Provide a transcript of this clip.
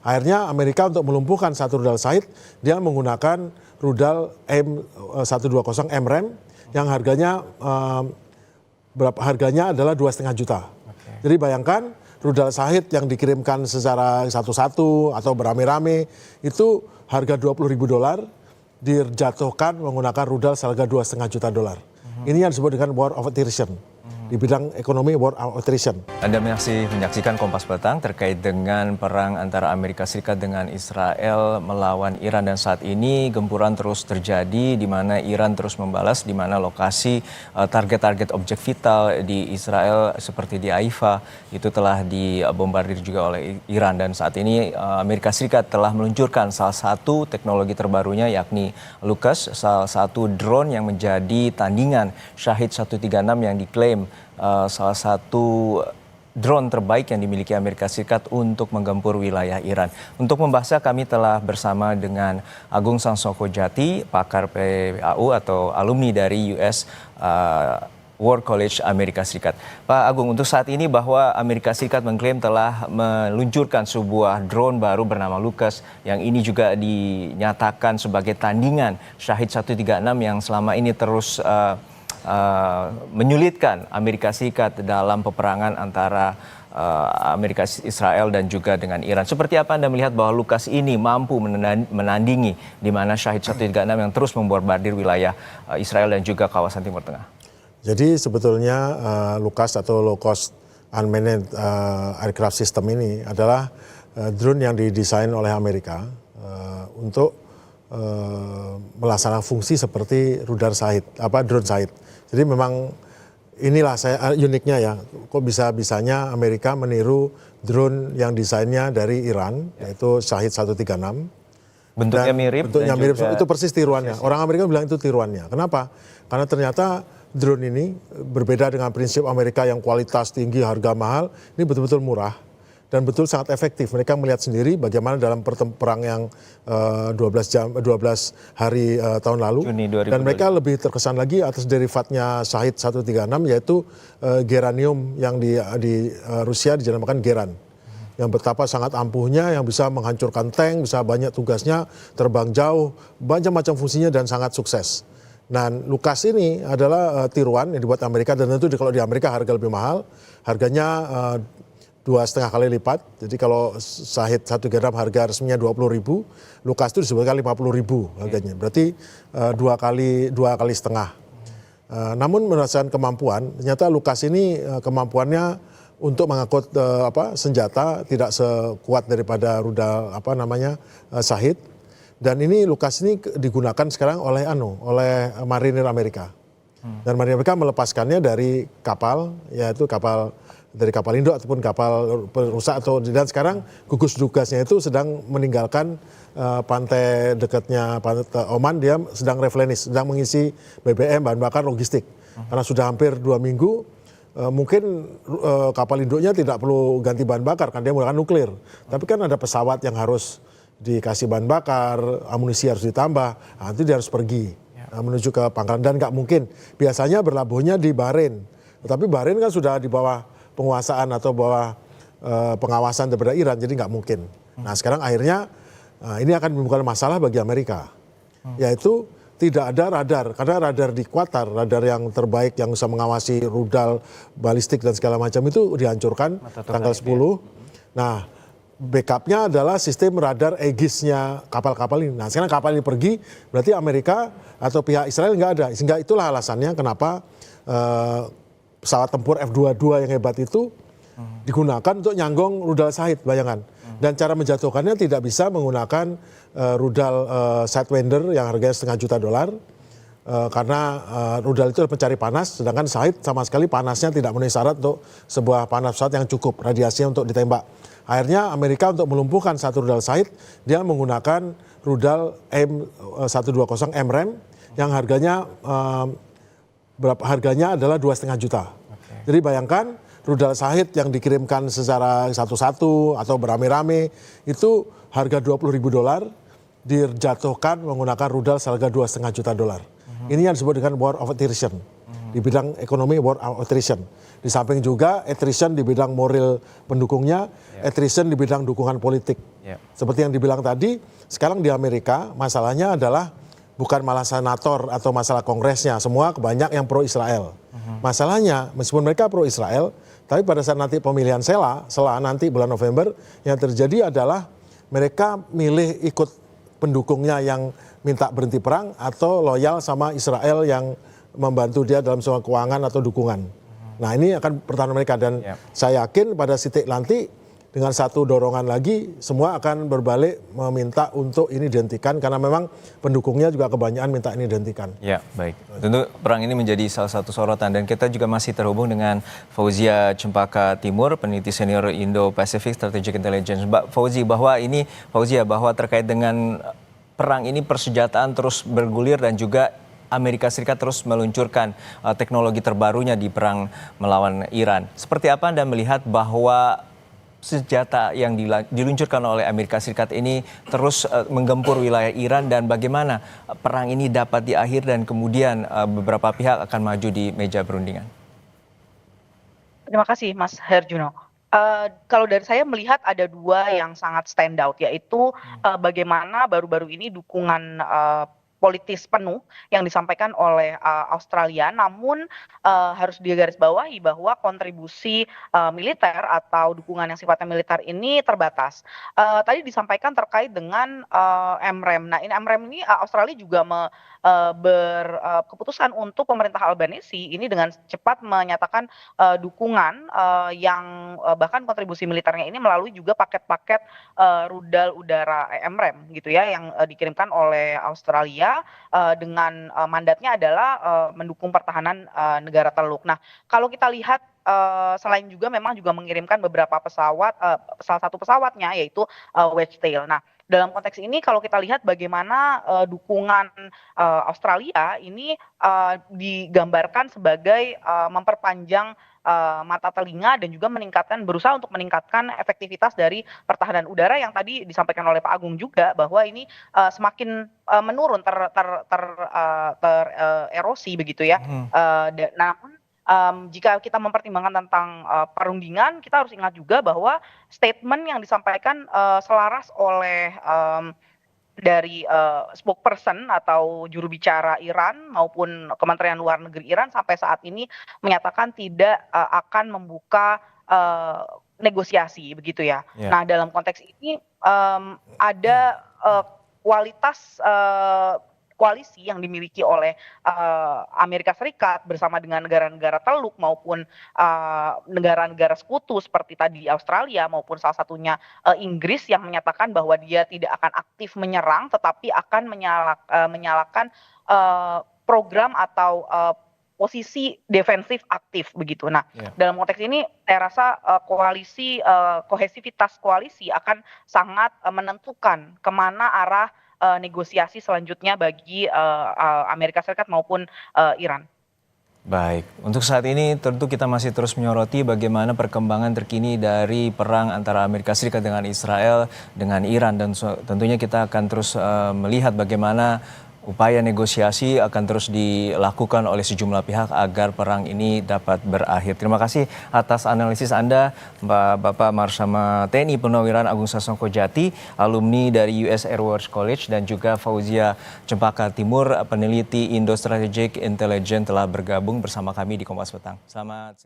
Akhirnya Amerika untuk melumpuhkan satu rudal Shahid, dia menggunakan rudal M120 MRAM yang harganya adalah 2,5 juta. Jadi bayangkan rudal Shahid yang dikirimkan secara satu-satu atau beramai-ramai itu harga $20.000 dijatuhkan menggunakan rudal seharga $2,5 juta. Ini yang disebut dengan war of attrition. Di bidang ekonomi war of attrition. Anda masih menyaksikan Kompas Petang terkait dengan perang antara Amerika Serikat dengan Israel melawan Iran, dan saat ini gempuran terus terjadi di mana Iran terus membalas, di mana lokasi target-target objek vital di Israel seperti di Haifa itu telah dibombardir juga oleh Iran, dan saat ini Amerika Serikat telah meluncurkan salah satu teknologi terbarunya yakni LUCAS, salah satu drone yang menjadi tandingan Shahid 136 yang diklaim salah satu drone terbaik yang dimiliki Amerika Serikat untuk menggempur wilayah Iran. Untuk membahasnya kami telah bersama dengan Agung Sansoko Jati, pakar PAU atau alumni dari US War College Amerika Serikat. Pak Agung, untuk saat ini bahwa Amerika Serikat mengklaim telah meluncurkan sebuah drone baru bernama LUCAS yang ini juga dinyatakan sebagai tandingan Shahid 136 yang selama ini terus menyulitkan Amerika Serikat dalam peperangan antara Amerika Israel dan juga dengan Iran. Seperti apa Anda melihat bahwa LUCAS ini mampu menandingi di mana Shahid 136 yang terus membombardir wilayah Israel dan juga kawasan Timur Tengah? Jadi sebetulnya LUCAS atau Low Cost Unmanned Aircraft System ini adalah drone yang didesain oleh Amerika untuk melaksanakan fungsi seperti rudal Shahid, drone Shahid. Jadi memang inilah uniknya ya, kok bisa-bisanya Amerika meniru drone yang desainnya dari Iran, yaitu Shahid 136. Bentuknya mirip. Bentuknya mirip, itu persis tiruannya. Orang Amerika bilang itu tiruannya. Kenapa? Karena ternyata drone ini berbeda dengan prinsip Amerika yang kualitas tinggi, harga mahal, ini betul-betul murah. Dan betul sangat efektif. Mereka melihat sendiri bagaimana dalam perang yang 12 hari tahun lalu. Dan mereka lebih terkesan lagi atas derivatnya Shahid 136 yaitu geranium yang di Rusia dinamakan geran. Yang betapa sangat ampuhnya, yang bisa menghancurkan tank, bisa banyak tugasnya, terbang jauh, macam-macam fungsinya dan sangat sukses. Nah, LUCAS ini adalah tiruan yang dibuat Amerika, dan tentu kalau di Amerika harga lebih mahal, harganya 2,5 kali lipat. Jadi kalau Shahid 136 harga resminya 20.000, LUCAS itu disebutkan 50.000 harganya. Berarti dua kali setengah. Namun berdasarkan kemampuan, ternyata LUCAS ini kemampuannya untuk mengangkut senjata tidak sekuat daripada rudal Shahid. Dan ini LUCAS ini digunakan sekarang oleh marinir Amerika. Dan marinir Amerika melepaskannya dari kapal, yaitu dari kapal induk ataupun kapal perusak, dan sekarang gugus tugasnya itu sedang meninggalkan pantai dekatnya pantai Oman. Dia sedang replenish, sedang mengisi BBM, bahan bakar, logistik. Karena sudah hampir 2 minggu, mungkin kapal induknya tidak perlu ganti bahan bakar karena dia menggunakan nuklir. Tapi kan ada pesawat yang harus dikasih bahan bakar, amunisi harus ditambah, nanti dia harus pergi menuju ke pangkalan, dan nggak mungkin. Biasanya berlabuhnya di Bahrain, tetapi Bahrain kan sudah di bawah penguasaan atau bawah pengawasan daripada Iran, jadi nggak mungkin. Nah sekarang akhirnya ini akan menimbulkan masalah bagi Amerika, yaitu tidak ada radar, karena radar di Qatar, radar yang terbaik yang bisa mengawasi rudal, balistik dan segala macam itu dihancurkan tanggal 10. Nah backupnya adalah sistem radar Aegis-nya kapal-kapal ini. Nah sekarang kapal ini pergi, berarti Amerika atau pihak Israel nggak ada. Sehingga itulah alasannya kenapa pesawat tempur F-22 yang hebat itu digunakan untuk nyanggong rudal Shahid, bayangan. Dan cara menjatuhkannya tidak bisa menggunakan rudal Sidewinder yang harganya $1,5 juta, karena rudal itu pencari panas, sedangkan Shahid sama sekali panasnya tidak memenuhi syarat untuk sebuah panas pesawat yang cukup radiasinya untuk ditembak. Akhirnya Amerika untuk melumpuhkan satu rudal Shahid, dia menggunakan rudal M120 MRAM yang harganya adalah 2,5 juta. Jadi bayangkan rudal Shahid yang dikirimkan secara satu-satu atau beramai-ramai itu harga $20.000 dijatuhkan menggunakan rudal seharga $2,5 juta. Ini yang disebut dengan war of attrition. Di bidang ekonomi war of attrition. Di samping juga attrition di bidang moral pendukungnya, attrition di bidang dukungan politik. Ya. Seperti yang dibilang tadi, sekarang di Amerika masalahnya adalah bukan malah senator atau masalah kongresnya, semua banyak yang pro Israel. Masalahnya meskipun mereka pro Israel, tapi pada saat nanti pemilihan sela nanti bulan November, yang terjadi adalah mereka milih ikut pendukungnya yang minta berhenti perang atau loyal sama Israel yang membantu dia dalam soal keuangan atau dukungan. Nah ini akan pertahanan mereka dan saya yakin pada titik nanti dengan satu dorongan lagi semua akan berbalik meminta untuk ini dihentikan karena memang pendukungnya juga kebanyakan minta ini dihentikan. Ya, baik. Tentu perang ini menjadi salah satu sorotan dan kita juga masih terhubung dengan Fauzia Cempaka Timur, peneliti senior Indo-Pacific Strategic Intelligence. Mbak Fauzia, bahwa terkait dengan perang ini persenjataan terus bergulir dan juga Amerika Serikat terus meluncurkan teknologi terbarunya di perang melawan Iran. Seperti apa Anda melihat bahwa senjata yang diluncurkan oleh Amerika Serikat ini terus menggempur wilayah Iran dan bagaimana perang ini dapat diakhiri dan kemudian beberapa pihak akan maju di meja perundingan? Terima kasih Mas Herjuno. Kalau dari saya melihat ada dua yang sangat stand out, yaitu bagaimana baru-baru ini dukungan politis penuh yang disampaikan oleh Australia, namun harus digarisbawahi bahwa kontribusi militer atau dukungan yang sifatnya militer ini terbatas. Tadi disampaikan terkait dengan MREM. Nah, ini MREM ini Australia juga berkeputusan untuk pemerintah Albanisi ini dengan cepat menyatakan dukungan yang bahkan kontribusi militernya ini melalui juga paket-paket rudal udara MREM gitu ya yang dikirimkan oleh Australia dengan mandatnya adalah mendukung pertahanan negara Teluk. Nah, kalau kita lihat selain juga memang juga mengirimkan beberapa pesawat, salah satu pesawatnya yaitu Wedgetail. Nah, dalam konteks ini kalau kita lihat bagaimana dukungan Australia ini digambarkan sebagai memperpanjang mata telinga dan juga berusaha untuk meningkatkan efektivitas dari pertahanan udara yang tadi disampaikan oleh Pak Agung juga bahwa ini semakin menurun erosi begitu ya. Namun jika kita mempertimbangkan tentang perundingan, kita harus ingat juga bahwa statement yang disampaikan selaras oleh dari spokesperson atau juru bicara Iran maupun Kementerian Luar Negeri Iran sampai saat ini menyatakan tidak akan membuka negosiasi begitu ya. Nah, dalam konteks ini ada kualitas koalisi yang dimiliki oleh Amerika Serikat bersama dengan negara-negara Teluk maupun negara-negara sekutu seperti tadi Australia maupun salah satunya Inggris yang menyatakan bahwa dia tidak akan aktif menyerang tetapi akan menyalakan program atau posisi defensif aktif begitu. Nah, dalam konteks ini saya rasa kohesivitas koalisi akan sangat menentukan kemana arah negosiasi selanjutnya bagi Amerika Serikat maupun Iran. Baik, untuk saat ini tentu kita masih terus menyoroti bagaimana perkembangan terkini dari perang antara Amerika Serikat dengan Israel, dengan Iran dan tentunya kita akan terus melihat bagaimana upaya negosiasi akan terus dilakukan oleh sejumlah pihak agar perang ini dapat berakhir. Terima kasih atas analisis Anda, Bapak Marsama TNI Purnawiran Agung Sasongko Jati, alumni dari US Air Force College, dan juga Fauzia Cempaka Timur, peneliti Indo Strategic Intelligence telah bergabung bersama kami di Kompas Petang. Selamat